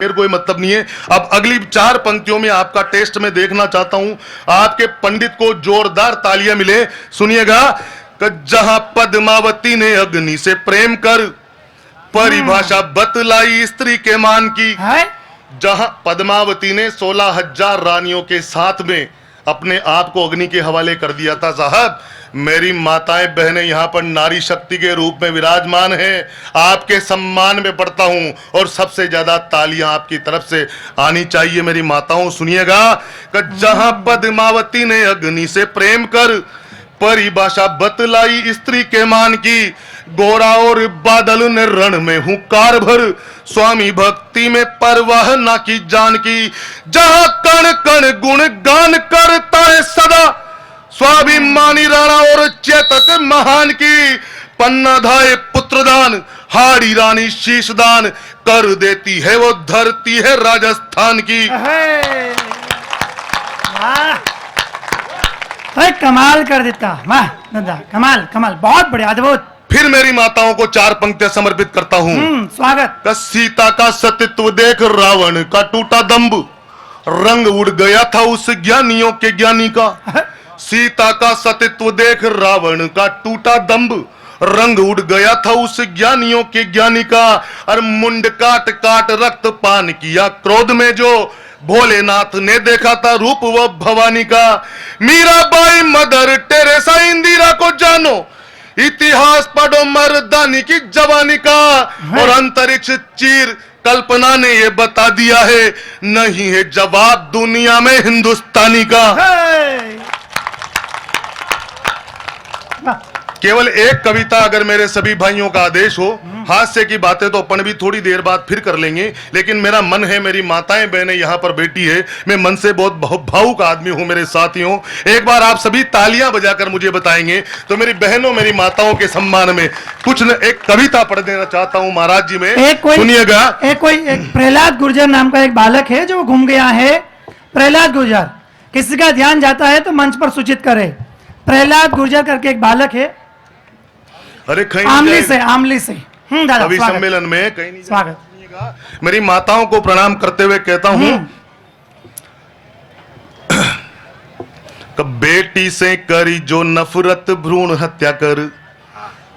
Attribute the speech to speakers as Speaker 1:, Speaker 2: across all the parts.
Speaker 1: मेरे कोई मतलब नहीं है। अब अगली 4 पंक्तियों में आपका टेस्ट में देखना चाहता हूं, आपके पंडित को जोरदार तालियां मिले। सुनिएगा कि जहां पद्मावती ने अग्नि से प्रेम कर परिभाषा बतलाई स्त्री के मान की, जहां पद्मावती ने 16,000 रानियों के साथ में अपने आप को अग्नि के हवाले कर दिया था। साहब, मेरी माताएं बहनें यहां पर नारी शक्ति के रूप में विराजमान हैं। आपके सम्मान में पढ़ता हूं और सबसे ज्यादा तालियां आपकी तरफ से आनी चाहिए मेरी माताओं। सुनिएगा कि जहां पद्मावती ने अग्नि से प्रेम कर परिभाषा बतलाई स्त्री के मान की, गोरा और बादल ने रण में हुंकार भर स्वामी भक्ति में परवाह ना की जान की, जहां कण कण गुण गान करता है सदा स्वाभिमानी राणा और चेतक महान की, पन्ना धाये पुत्रदान हाड़ी रानी शीशदान कर देती है वो धरती है राजस्थान की।
Speaker 2: कमाल कर देता, वाह दादा, कमाल कमाल, बहुत बढ़िया, अद्भुत।
Speaker 1: फिर मेरी माताओं को 4 पंक्तियां समर्पित करता हूं।
Speaker 2: स्वागत।
Speaker 1: सीता का सतीत्व देख रावण का टूटा दंभ, रंग उड़ गया था उस ज्ञानियों के ज्ञानी का। सीता का सतीत्व देख रावण का टूटा दंभ, रंग उड़ गया था उस ज्ञानियों के ज्ञानी का। और मुंड काट काट रक्त पान किया क्रोध में जो भोलेनाथ ने देखा था रूप वो भवानी का। मीराबाई मदर टेरेसा इंदिरा को जानो, इतिहास पढ़ो मर्दानी की जवानी का। और अंतरिक्ष चीर कल्पना ने ये बता दिया है, नहीं है जवाब दुनिया में हिंदुस्तानी का। केवल एक कविता अगर मेरे सभी भाइयों का आदेश हो, हास्य की बातें तो अपन भी थोड़ी देर बाद फिर कर लेंगे, लेकिन मेरा मन है, मेरी माताएं बहनें यहाँ पर बैठी है, मैं मन से बहुत भावुक आदमी हूँ मेरे साथियों। एक बार आप सभी तालियां बजाकर मुझे बताएंगे तो मेरी बहनों मेरी माताओं के सम्मान में कुछ न एक कविता पढ़ देना चाहता हूँ महाराज जी में। सुनिएगा।
Speaker 2: एक प्रहलाद गुर्जर नाम का एक बालक है जो घूम गया है। प्रहलाद गुर्जर, किसी का ध्यान जाता है तो मंच पर सूचित करे। प्रहलाद गुर्जर करके एक बालक है,
Speaker 1: अरे
Speaker 2: आमली से
Speaker 1: कवि सम्मेलन में कहीं नहीं।
Speaker 2: स्वागत।
Speaker 1: मेरी माताओं को प्रणाम करते हुए कहता हूं कि बेटी से करी जो नफरत भ्रूण हत्या कर,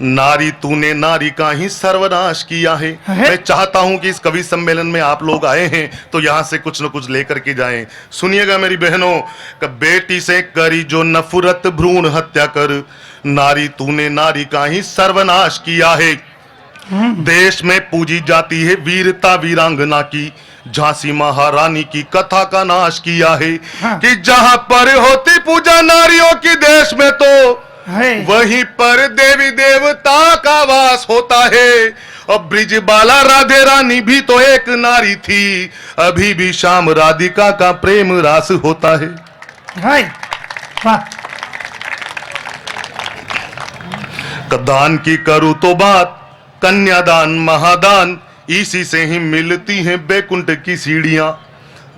Speaker 1: नारी तूने नारी का ही सर्वनाश किया है। मैं चाहता हूं कि इस कवि सम्मेलन में आप लोग आए हैं तो यहां से कुछ न कुछ लेकर के जाएं। सुनिएगा मेरी बहनों, कि बेटी से करी जो नफरत भ्रूण हत्या कर, नारी तूने नारी का ही सर्वनाश किया है। देश में पूजी जाती है वीरता वीरांगना की, झांसी महारानी की कथा का नाश किया है। कि जहां पर होती पूजा नारियों की देश में, तो वहीं पर देवी देवता का वास होता है। और ब्रिजबाला राधे रानी भी तो एक नारी थी, अभी भी श्याम राधिका का प्रेम रास होता है। दान की करूं तो बात, कन्यादान महादान, इसी से ही मिलती हैं बैकुंठ की सीढ़ियां।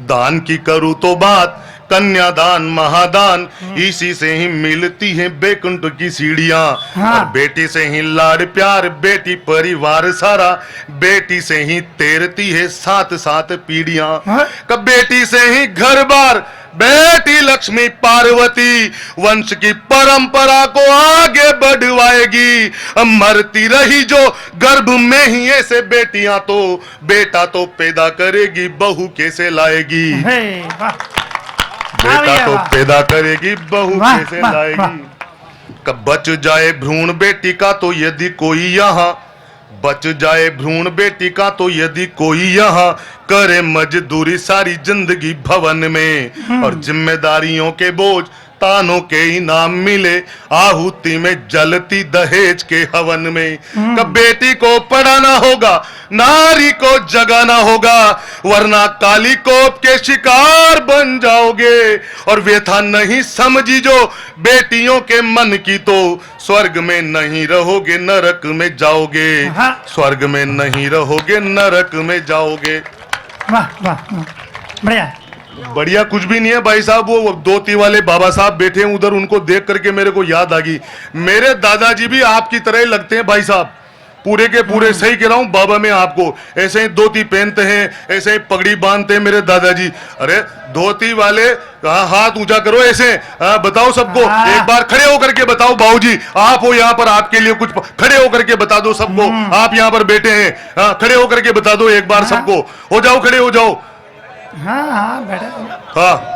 Speaker 1: दान की करूं तो बात, कन्यादान महादान, इसी से ही मिलती हैं बैकुंठ की सीढ़ियां। और बेटी से ही लाड़ प्यार, बेटी परिवार सारा, बेटी से ही तैरती है साथ साथ पीढ़ियां। कब बेटी से ही घर बार, बेटी लक्ष्मी पार्वती वंश की परंपरा को आगे बढ़वाएगी। मरती रही जो गर्भ में ही ऐसे बेटियां, तो बेटा तो पैदा करेगी, बहू कैसे लाएगी। बेटा तो पैदा करेगी, बहू कैसे लाएगी। कब बच जाए भ्रूण बेटी का तो यदि कोई यहाँ, बच जाए भ्रूण बेटी का तो यदि कोई यहाँ, करे मजदूरी सारी जिंदगी भवन में। और जिम्मेदारियों के बोझ तानों के इनाम मिले, आहुति में जलती दहेज के हवन में। कब बेटी को पढ़ाना होगा, नारी को जगाना होगा, वरना काली कोप के शिकार बन जाओगे। और व्यथा नहीं समझी जो बेटियों के मन की, तो स्वर्ग में नहीं रहोगे नरक में जाओगे। स्वर्ग में नहीं रहोगे नरक में जाओगे।
Speaker 2: वाह वाह, बढ़िया
Speaker 1: बढ़िया कुछ भी नहीं है भाई साहब। वो धोती वाले बाबा साहब बैठे हैं उधर, उनको देख करके मेरे को याद आ गई, मेरे दादाजी भी आपकी तरह ही लगते हैं भाई साहब। पूरे के पूरे सही कह रहा हूं बाबा, मैं आपको ऐसे ही धोती पहनते हैं, ऐसे ही पगड़ी बांधते हैं मेरे दादाजी। अरे धोती वाले हाथ ऊंचा करो ऐसे, बताओ सबको, एक बार खड़े होकर के बताओ बाबूजी, आप हो यहाँ पर, आपके लिए कुछ खड़े होकर के बता दो सबको, आप यहाँ पर बैठे हैं, खड़े होकर के बता दो एक बार सबको, हो जाओ खड़े हो जाओ।
Speaker 2: हाँ बैठा।
Speaker 1: हाँ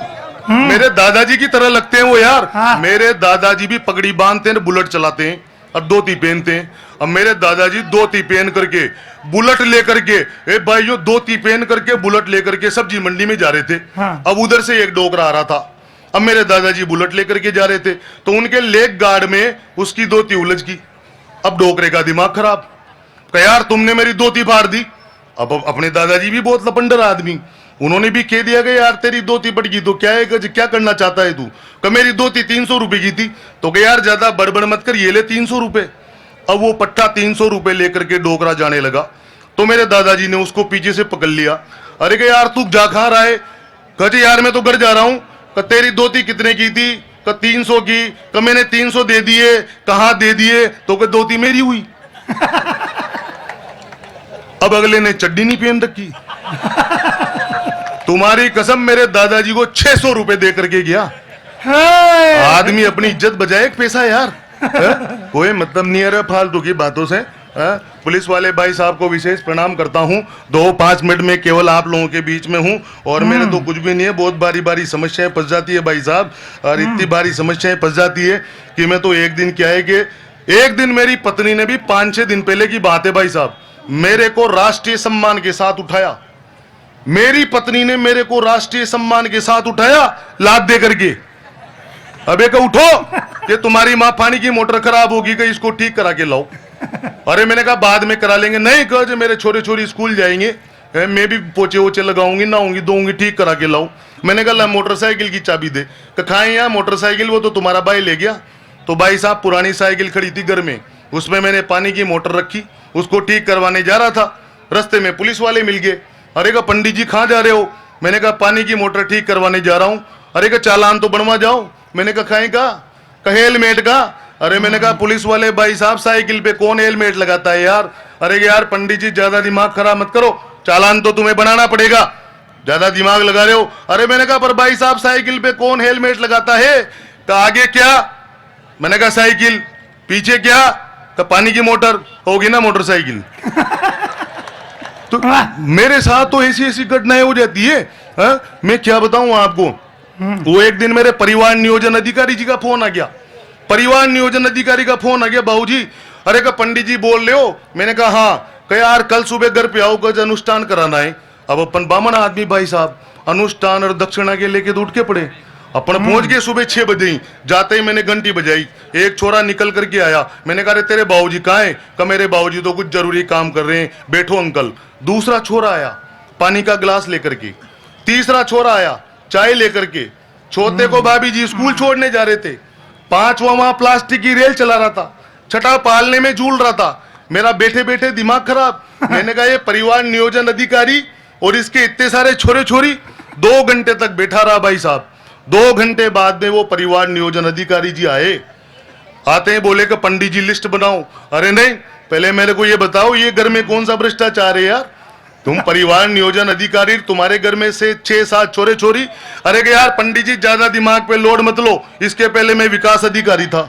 Speaker 1: मेरे दादाजी की तरह लगते हैं वो यार। मेरे दादाजी भी पगड़ी बांधते हैं, बुलेट चलाते हैं और धोती पहनते हैं। अब मेरे दादाजी धोती पहन करके बुलेट लेकर के, ए भाइयों धोती पहन करके बुलेट लेकर के सब्जी मंडी में जा रहे थे। अब उधर से एक डोकरा आ रहा था, अब मेरे दादाजी बुलेट लेकर के जा रहे थे, तो उनके लेग गार्ड में उसकी धोती उलझ गई। अब डोकरे का दिमाग खराब, कहा यार तुमने मेरी धोती फाड़ दी। अब अपने दादाजी भी बहुत लपंडर आदमी, उन्होंने भी कह दिया कि यार तेरी धोती पड़ गई तो क्या है, क्या करना चाहता है तू। कि मेरी धोती 300 रुपए की थी, तो कह यार ज्यादा बड़बड़ मत कर, ये ले 300 रुपए। अब वो पट्टा 300 रुपए लेकर के डोकरा जाने लगा, तो मेरे दादाजी ने उसको पीछे से पकड़ लिया। अरे कि यार तू जा कहां रहा है। कहे यार मैं तो घर जा रहा हूं। कि तेरी धोती कितने की थी। कि 300 की। कि मैंने 300 दे दिए। कहां दे दिए, तो कि धोती मेरी हुई। अब अगले ने चड्डी नहीं पहन रखी। तुम्हारी कसम मेरे दादाजी को 600 रुपए दे करके गया। आदमी अपनी इज्जत बजाए एक पैसा यार। कोई मतलब नहीं है फालतू की बातों से। पुलिस वाले भाई साहब को विशेष प्रणाम करता हूं। 2-5 मिनट में केवल आप लोगों के बीच में हूं, और मेरे तो कुछ भी नहीं है। बहुत बारी बारी समस्याएं फंस जाती है भाई साहब, और इतनी बारी समस्याएं फंस जाती है कि मैं तो एक दिन क्या है कि एक दिन मेरी पत्नी ने भी 5-6 दिन पहले की बात है भाई साहब, मेरे को राष्ट्रीय सम्मान के साथ उठाया। मेरी पत्नी ने मेरे को राष्ट्रीय सम्मान के साथ उठाया लात दे करके। अबे का उठो कि तुम्हारी माँ पानी की मोटर खराब होगी, कि इसको ठीक करा के लाओ। अरे मैंने कहा बाद में करा लेंगे। नहीं कहा मेरे छोरे छोरी स्कूल जाएंगे, मैं भी पोचे वोचे लगाऊंगी, नहाऊंगी धोऊंगी, ठीक करा के लाऊं। मैंने कहा मोटरसाइकिल की चाबी दे। खाए यहाँ मोटरसाइकिल, वो तो तुम्हारा भाई ले गया। तो भाई साहब पुरानी साइकिल खड़ी थी घर में, उसमें मैंने पानी की मोटर रखी, उसको ठीक करवाने जा रहा था। रास्ते में पुलिस वाले मिल गए। अरे का पंडित जी कहाँ जा रहे हो। मैंने कहा पानी की मोटर ठीक करवाने जा रहा हूँ। अरे का चालान तो बनवा जाओ। मैंने कहा खाए का हेलमेट का। अरे मैंने कहा पुलिस वाले भाई साहब साइकिल पे कौन हेलमेट लगाता है यार। अरे यार पंडित जी ज्यादा दिमाग खराब मत करो, चालान तो तुम्हें बनाना पड़ेगा, ज्यादा दिमाग लगा रहे हो। अरे मैंने कहा पर भाई साहब साइकिल पे कौन हेलमेट लगाता है। का आगे क्या। मैंने कहा साइकिल, पीछे क्या। का पानी की मोटर होगी ना मोटरसाइकिल। तो मेरे साथ तो ऐसी ऐसी घटनाएं हो जाती है। मैं क्या बताऊं आपको। वो एक दिन मेरे परिवार नियोजन अधिकारी जी का फोन आ गया। परिवार नियोजन अधिकारी का फोन आ गया, बाबूजी अरे का पंडित जी बोल रहे हो। मैंने कहा हाँ। कहा यार कल सुबह घर पे आओ, कुछ अनुष्ठान कराना है। अब अपन बामन आदमी भाई साहब, अनुष्ठान और दक्षिणा के लेके तो उठ के पड़े। अपन पहुंच गए सुबह 6 बजे ही। जाते ही मैंने घंटी बजाई, एक छोरा निकल करके आया। मैंने कहा तेरे बाबूजी कहाँ हैं। कहा मेरे बाबूजी तो कुछ जरूरी काम कर रहे हैं, बैठो अंकल। दूसरा छोरा आया पानी का गिलास लेकर के। तीसरा छोरा आया चाय लेकर के। चौथे को भाभी जी स्कूल छोड़ने जा रहे थे। पांचवा वहां प्लास्टिक की रेल चला रहा था। छठा पालने में झूल रहा था। मेरा बैठे बैठे दिमाग खराब। मैंने कहा ये परिवार नियोजन अधिकारी और इसके इतने सारे छोरे छोरी। 2 घंटे तक बैठा रहा भाई साहब। 2 घंटे बाद में वो परिवार नियोजन अधिकारी जी आए। आते हैं बोले कि पंडित जी लिस्ट बनाओ। अरे नहीं, पहले मेरे को ये बताओ ये घर में कौन सा भ्रष्टाचार है यार। तुम परिवार नियोजन अधिकारी, तुम्हारे घर में से 6-7 छोरे छोरी। अरे कि यार पंडित जी ज्यादा दिमाग पे लोड मत लो, इसके पहले मैं विकास अधिकारी था।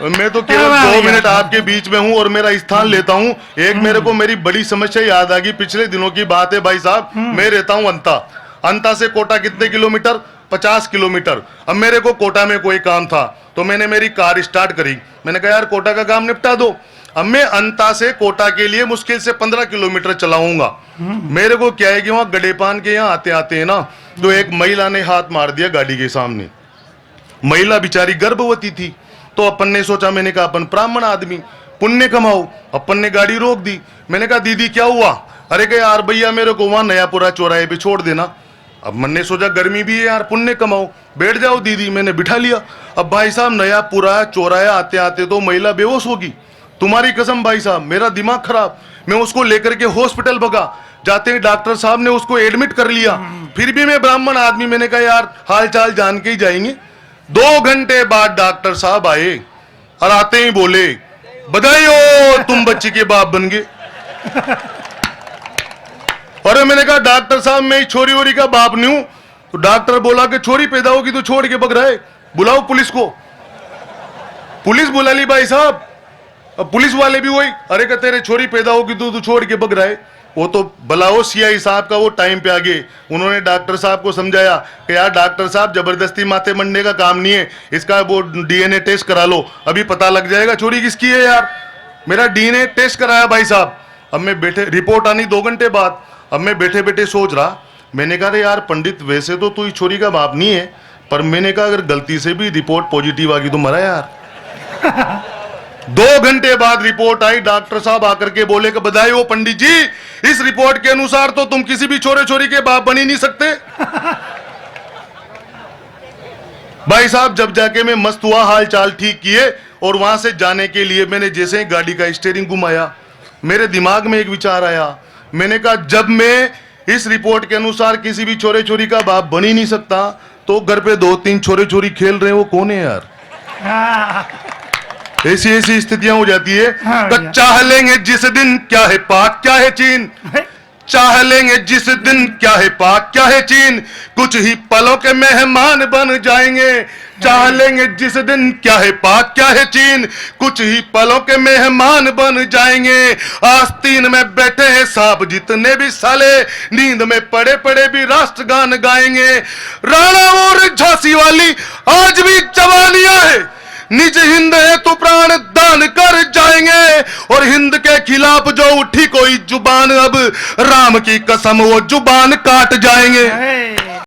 Speaker 1: मैं तो केवल 2 मिनट आपके बीच में हूं और मेरा स्थान लेता हूं। एक मेरे को मेरी बड़ी समस्या याद आ गई, पिछले दिनों की बात है भाई साहब। मैं रहता हूं अंता से कोटा कितने किलोमीटर, 50 किलोमीटर। अब मेरे को कोटा में कोई काम था तो मैंने मेरी कार स्टार्ट करी। मैंने कहा यार कोटा का काम निपटा दो। अब मैं अंता से कोटा के लिए मुश्किल से 15 किलोमीटर चलाऊंगा। मेरे को क्या है कि वहां गडेपान के यहाँ आते आते है ना, तो एक महिला ने हाथ मार दिया गाड़ी के सामने। महिला बेचारी गर्भवती थी। तो अपन ने सोचा, मैंने कहा अपन ब्राह्मण आदमी पुण्य कमाओ, अपन ने गाड़ी रोक दी। मैंने कहा दीदी क्या हुआ। अरे कहा यार भैया मेरे को वहां नयापुरा चौराहे पे छोड़ देना। अब मैंने सोचा गर्मी भी है यार, पुण्य कमाओ, बैठ जाओ दीदी। मैंने बिठा लिया। अब भाई साहब नयापुरा चौराहा आते आते तो महिला बेहोश होगी। तुम्हारी कसम भाई साहब मेरा दिमाग खराब। मैं उसको लेकर के हॉस्पिटल भगा। जाते ही डॉक्टर साहब ने उसको एडमिट कर लिया। फिर भी मैं ब्राह्मण आदमी, मैंने कहा यार हाल चाल जान के ही जाएंगे। 2 घंटे बाद डॉक्टर साहब आए और आते ही बोले बधाई हो, तुम बच्ची के बाप बन गए। अरे मैंने कहा डॉक्टर साहब मैं छोरी वोरी का बाप नहीं हूं। तो डॉक्टर बोला कि छोरी पैदा होगी तो छोड़ के बग रहा है, बुलाओ पुलिस को। पुलिस बुला ली भाई साहब। अब पुलिस वाले भी वही, अरे का तेरे छोरी पैदा होगी तो तू छोड़ के बग रहा है। वो तो बुलाओ सीआई साहब का, वो टाइम पे आ गए। उन्होंने डॉक्टर साहब को समझाया कि यार डॉक्टर साहब जबरदस्ती माथे मंडने का काम नहीं है, इसका वो डीएनए टेस्ट करा लो, अभी पता लग जाएगा छोरी किसकी है। यार मेरा डीएनए टेस्ट कराया भाई साहब। अब मैं बैठे, रिपोर्ट आनी 2 घंटे बाद। अब मैं बैठे बैठे सोच रहा, मैंने कहा यार पंडित वैसे तो तू इस छोरी का बाप नहीं है, पर मैंने कहा अगर गलती से भी रिपोर्ट पॉजिटिव आ गई तो मरा यार। 2 घंटे बाद रिपोर्ट आई, डॉक्टर साहब आकर के बोले कि बधाई हो पंडित जी, इस रिपोर्ट के अनुसार तो तुम किसी भी छोरे छोरी के बाप बन ही नहीं सकते। भाई साहब जब जाके मैं मस्त हुआ, हाल चाल ठीक किए और वहां से जाने के लिए मैंने जैसे ही गाड़ी का स्टीयरिंग घुमाया, मेरे दिमाग में एक विचार आया। मैंने कहा जब मैं इस रिपोर्ट के अनुसार किसी भी छोरे छोरी का बाप बन ही नहीं सकता, तो घर पे 2-3 छोरे छोरी खेल रहे हैं, वो कौन है यार। ऐसी ऐसी स्थितियां हो जाती है।
Speaker 2: हाँ,
Speaker 1: तो चाह लेंगे जिस दिन क्या है पाक क्या है चीन, चाह लेंगे जिस दिन क्या है पाक क्या है चीन, कुछ ही पलों के मेहमान बन जाएंगे। चाह लेंगे जिस दिन क्या है पाक क्या है चीन, कुछ ही पलों के मेहमान बन जाएंगे। आस्तीन में बैठे हैं साहब जितने भी साले, नींद में पड़े पड़े भी राष्ट्रगान गाएंगे। राणा और झांसी वाली आज भी जवानियां है, निज हिंद है तो प्राण दान कर जाएंगे। और हिंद के खिलाफ जो उठी कोई जुबान, अब राम की कसम वो जुबान काट जाएंगे।